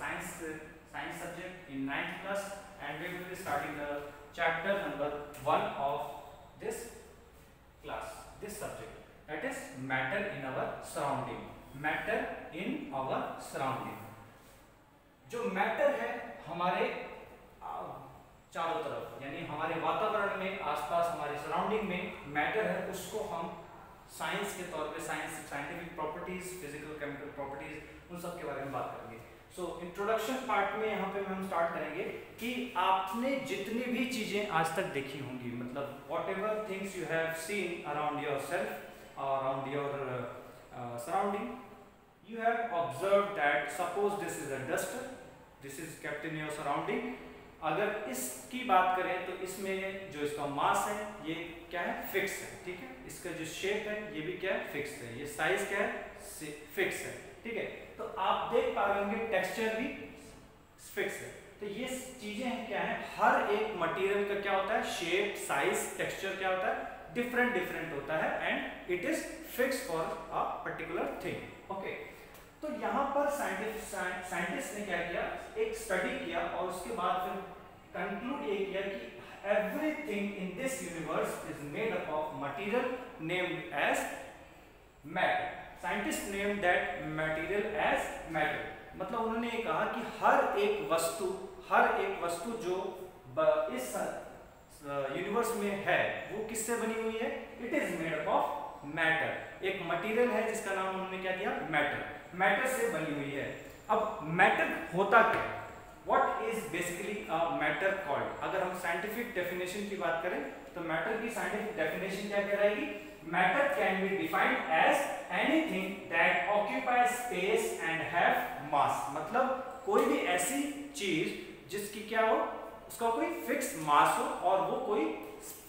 science subject in 9th class, and we will be starting the chapter number 1 of this class, this subject, that is matter in our surrounding. Matter in our surrounding. जो matter है हमारे चारों तरफ, यानी हमारे वातावरण में, आसपास हमारे सराउंडिंग में मैटर है, उसको हम साइंस के तौर पे scientific properties, physical chemical properties, उन सब के बारे में बात करेंगे. सो इंट्रोडक्शन पार्ट में यहाँ पे हम स्टार्ट करेंगे कि आपने जितनी भी चीजें आज तक देखी होंगी, मतलब what ever things you have seen around your self, around your surrounding, you have observed that suppose this is a duster, this is kept in your surrounding. अगर इसकी बात करें तो इसमें जो इसका मास है ये क्या है, फिक्स है. ठीक है, इसका जो शेप है ये भी क्या है, फिक्स है. ये साइज क्या है, फिक्स है. ठीक है, तो आप देख पा रहे होंगे टेक्सचर भी फिक्स है. तो ये चीजें क्या है, हर एक मटेरियल का क्या होता है, शेप, साइज, टेक्सचर क्या होता है, डिफरेंट होता है, and it is fix for a particular thing. Okay, तो यहाँ पर साइंटिस्ट ने क्या किया, एक स्टडी किया और उसके बाद फिर कंक्लूड ये किया कि everything in this universe is made up of material named as matter. Scientist named that material as matter. मतलब उन्होंने ये कहा कि हर एक वस्तु जो इस यूनिवर्स में है वो किससे बनी हुई है, it is made up of matter. एक मटेरियल है जिसका नाम उन्होंने क्या दिया, मैटर. मैटर से बनी हुई है. अब मैटर होता क्या है, what is basically a matter called. अगर हम साइंटिफिक डेफिनेशन की बात करें तो मैटर की साइंटिफिक डेफिनेशन क्या कहलाएगी, matter can be defined as anything that occupy space and have mass. मतलब कोई भी ऐसी चीज जिसकी क्या हो, उसका कोई फिक्स मास हो और वो कोई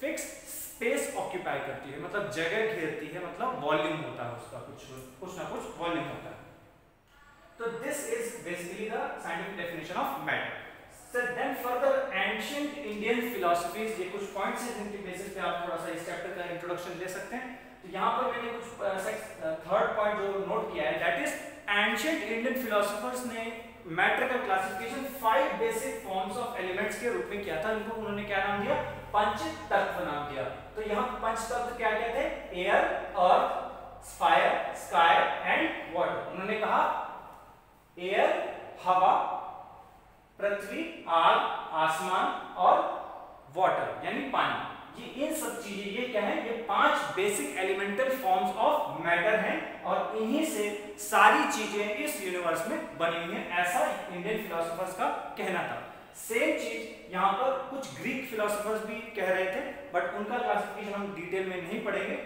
फिक्स स्पेस ऑक्यूपाई करती है, मतलब जगह घेरती है, मतलब वॉल्यूम होता है उसका, कुछ ना कुछ वॉल्यूम होता है. तो this is basically the scientific definition of matter. So then further ancient Indian philosophies, ये कुछ पॉइंट्स हैं जिनके बेसिस पे आप थोड़ा सा इस चैप्टर का इंट्रोडक्शन ले सकते हैं. तो यहाँ पर मैंने कुछ थर्ड पॉइंट जो नोट किया है, that is ancient Indian philosophers ने मैटर का classification 5 basic forms of elements के रूप में किया था. इनको उन्होंने क्या नाम दिया, पंच तत्व नाम दिया. तो यहाँ पंच तत्व क्या क्या थे, air, earth, fire, sky and water. उन्होंने कहा एयर हवा, पृथ्वी आग, आसमान और वाटर यानी पानी. ये इन सब चीजें, ये क्या है, ये 5 basic elemental forms of matter हैं और इन्हीं से सारी चीजें इस यूनिवर्स में बनी हुई हैं, ऐसा इंडियन फिलोसोफर्स का कहना था. सेम चीज यहाँ पर कुछ ग्रीक फिलोसोफर्स भी कह रहे थे, बट उनका क्लासिफिकेशन हम डिटेल में नहीं पढ़ेंगे.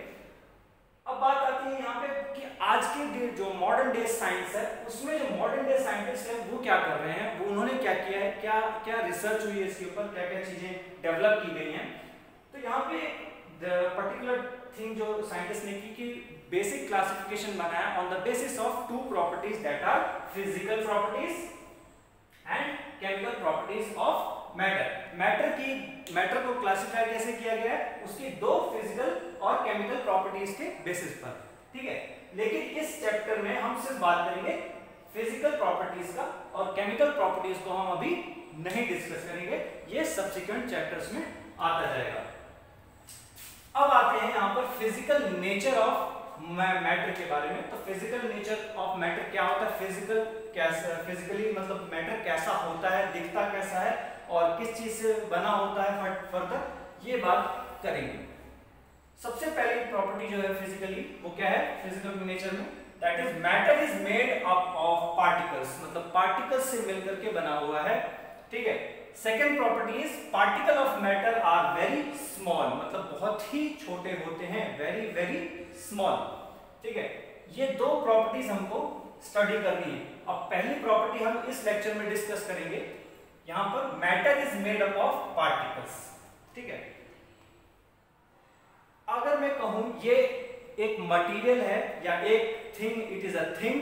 अब बात आती है यहाँ पे कि आज के जो मॉडर्न डे साइंस है, उसमें जो मॉडर्न डे साइंटिस्ट हैं वो क्या कर रहे हैं, वो उन्होंने क्या किया है, क्या रिसर्च हुई है इसके ऊपर, क्या क्या चीजें डेवलप की गई हैं. तो यहाँ पे पर्टिकुलर थिंग जो साइंटिस्ट ने की कि बेसिक क्लासिफिकेशन बनाया on the basis of 2 properties, that are physical properties and chemical properties of matter. Matter को क्लासिफाई कैसे किया गया है, उसकी 2 फिजिकल और केमिकल प्रॉपर्टीज के बेसिस पर. ठीक है, लेकिन इस चैप्टर में हम सिर्फ बात करेंगे फिजिकल प्रॉपर्टीज का, और केमिकल प्रॉपर्टीज को हम अभी नहीं डिस्कस करेंगे, ये सब्सिक्वेंट चैप्टर्स में आता जाएगा. अब आते हैं यहाँ पर फिजिकल नेचर ऑफ मैटर के बारे में. तो फिजिकल नेचर ऑफ मैटर क्या होता है, फिजिकली मतलब मैटर कैसा होता है, दिखता कैसा है और किस चीज से बना होता है, फर्दर ये बात करेंगे. सबसे पहली प्रॉपर्टी जो है फिजिकली, वो क्या है फिजिकल नेचर में, that is matter is made up of particles. मतलब पार्टिकल्स से मिलकर के बना हुआ है. ठीक है. Second property is particle of matter are very small. मतलब बहुत ही छोटे होते हैं, वेरी वेरी स्मॉल. ठीक है, ये 2 प्रॉपर्टीज हमको स्टडी करनी है. अब पहली प्रॉपर्टी हम इस लेक्चर में डिस्कस करेंगे. यहां पर matter is made up of particles. ठीक है, अगर मैं कहूं ये एक मटेरियल है या एक thing, it is a thing.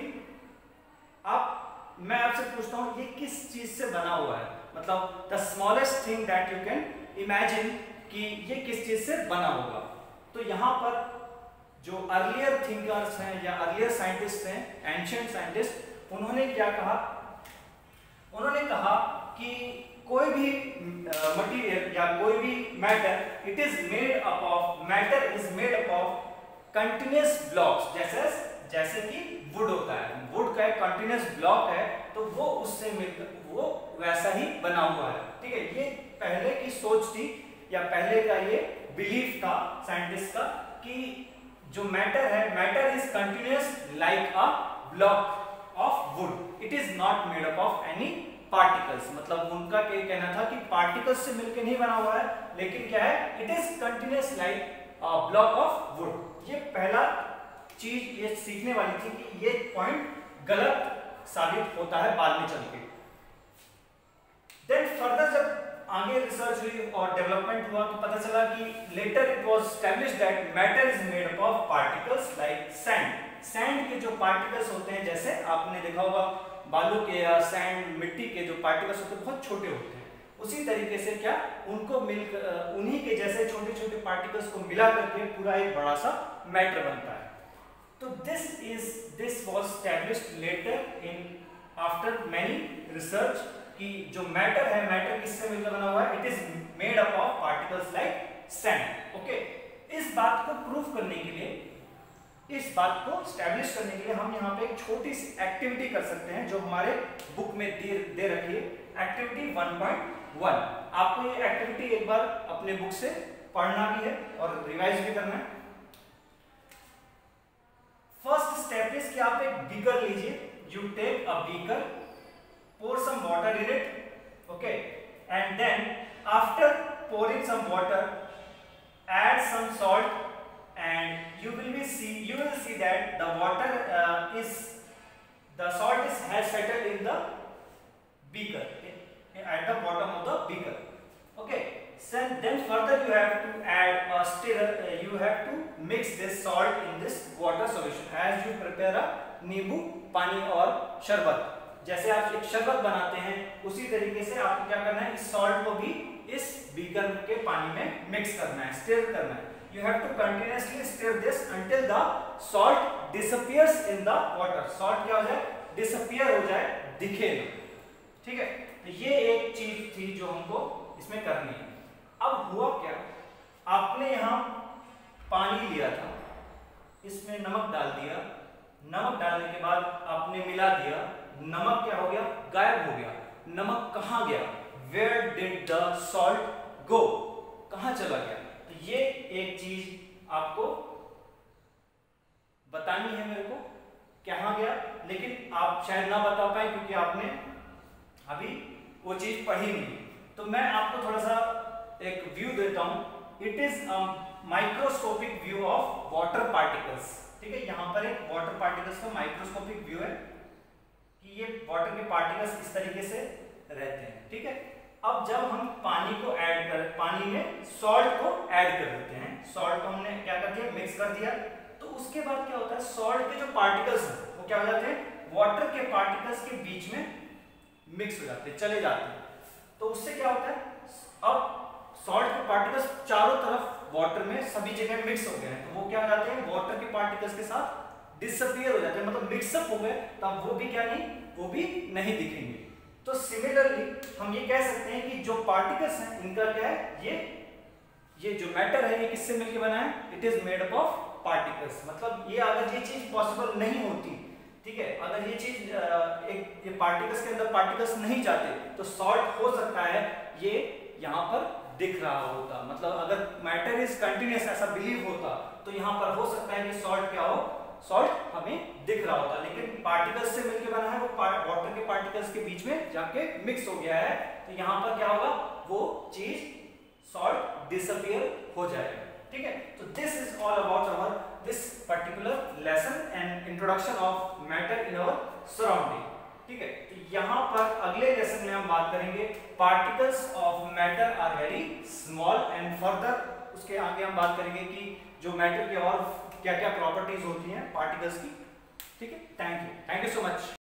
अब मैं आपसे पूछता हूं ये किस चीज से बना हुआ है, मतलब the smallest thing that you can imagine कि ये किस चीज से बना होगा. तो यहां पर जो अर्लियर थिंकर्स हैं या अर्लियर साइंटिस्ट हैं, एंशिएंट साइंटिस्ट, उन्होंने क्या कहा उन्होंने कहा कि कोई भी मटेरियल या कोई भी matter it is made up of matter is made up of continuous blocks, जैसे कि वुड होता है, वुड का एक कंटिन्यूअस ब्लॉक है तो वो उससे मिलकर वो वैसा ही बना हुआ है। ठीक है, ये पहले की सोच थी या पहले का ये बिलीफ था साइंटिस्ट का कि जो मैटर है, matter is continuous like a block of would, it is not made up of any particles. मतलब उनका क्या कहना था कि पार्टिकल्स से मिलकर नहीं बना हुआ है, लेकिन क्या है, it is continuous like a block of would. ये पहला चीज ये सीखने वाली थी कि ये पॉइंट गलत साबित होता है बाद में चल के। देन फर्दर जब आगे रिसर्च हुई और डेवलपमेंट हुआ तो पता चला कि later it was established that matter is made up of particles like sand. Sand के जो पार्टिकल्स होते हैं, जैसे आपने देखा होगा बालू के या सैंड मिट्टी के जो पार्टिकल्स होते हैं बहुत छोटे होते हैं, उसी तरीके से क्या उनको मिलकर उन्हीं के जैसे छोटे छोटे पार्टिकल्स को मिला करके पूरा एक बड़ा सा मैटर बनता है। तो this was established later in after many research कि जो मैटर है, मैटर किससे मिलकर बना हुआ है, it is made up of particles like sand. Okay, इस बात को प्रूव करने के लिए, इस बात को स्टैब्लिश करने के लिए हम यहाँ पे एक छोटी सी एक्टिविटी कर सकते हैं जो हमारे बुक में दे रखी है, एक्टिविटी 1.1। आपको ये एक्टिविटी एक बार अपने बुक से पढ़ना भी है और रिवाइज भी करना है। फर्स्ट स्टेप इज कि आप एक बीकर लीजिए, you take a beaker, pour some water in it, okay, and then after pouring some water add some salt and you will see that the water the salt has settled in the beaker at the bottom of the beaker. Okay, so then further you have to add a stirrer, you have to mix this salt in this water solution as you prepare a नींबू पानी और शरबत। जैसे आप एक शरबत बनाते हैं उसी तरीके से आपको क्या करना है, इस सॉल्ट को भी इस बीकर के पानी में मिक्स करना है, स्टिर करना है। You have to continuously stir this until the salt disappears in the water. Salt क्या हो जाए, डिसअपियर हो जाए, दिखे ना। ठीक है, तो ये एक चीज थी जो हमको इसमें करनी है। अब हुआ क्या, आपने यहाँ पानी लिया था, इसमें नमक डाल दिया, नमक डालने के बाद आपने मिला दिया, नमक क्या हो गया, गायब हो गया। नमक कहां गया, वेयर डिड द सॉल्ट गो, कहां चला गया। तो ये एक चीज आपको बतानी है मेरे को, कहां गया, लेकिन आप शायद ना बता पाए क्योंकि आपने अभी वो चीज पढ़ी नहीं। तो मैं आपको थोड़ा सा एक व्यू देता हूं। It is a microscopic view of water particles. ठीक है, यहां पर एक वाटर पार्टिकल्स का माइक्रोस्कोपिक व्यू है कि ये वाटर के पार्टिकल्स इस तरीके से रहते हैं। ठीक है, अब जब हम पानी में सॉल्ट को ऐड कर देते हैं, सॉल्ट को हमने क्या कर दिया, मिक्स कर दिया, तो उसके बाद क्या होता है, सॉल्ट के जो पार्टिकल्स हैं वो क्या हो जाते हैं, वाटर के पार्टिकल्स के बीच में मिक्स हो जाते हैं, चले जाते हैं। तो उससे क्या होता है, अब सॉल्ट के पार्टिकल्स चारों तरफ वाटर में सभी जगह मिक्स हो गए हैं, तो वो क्या हो जाते हैं, वाटर के पार्टिकल्स के साथ डिसअपियर हो जाते हैं, मतलब मिक्सअप हो गए, तब वो भी क्या नहीं, वो भी नहीं दिखेंगे। तो सिमिलरली हम ये कह सकते हैं कि जो पार्टिकल्स हैं इनका क्या है, ये जो मैटर है ये किससे मिलकर बना है, it is made up of particles. मतलब ये अगर ये चीज पॉसिबल नहीं होती, ठीक है, अगर ये चीज ये पार्टिकल्स के अंदर पार्टिकल्स नहीं जाते तो सॉल्ट हो सकता है ये यहाँ पर दिख रहा होता। मतलब अगर मैटर इज कंटिन्यूअस ऐसा बिलीव होता तो यहाँ पर हो सकता है कि सॉल्ट क्या हो, सॉल्ट हमें दिख रहा होता, लेकिन पार्टिकल्स से मिलकर बना है, वो वाटर के पार्टिकल्स के बीच में जाके मिक्स हो गया है, तो यहाँ पर क्या होगा, वो चीज सॉल्ट डिसअपियर हो जाएगा। ठीक है, तो this is all about our this particular lesson and introduction of matter in our surrounding. ठीक है, तो यहाँ पर अगले लेसन में हम बात करेंगे particles of matter are very small and further उसके आगे हम बात करेंगे कि जो मैटर के और क्या क्या प्रॉपर्टीज होती हैं पार्टिकल्स की। ठीक है, थैंक यू सो मच।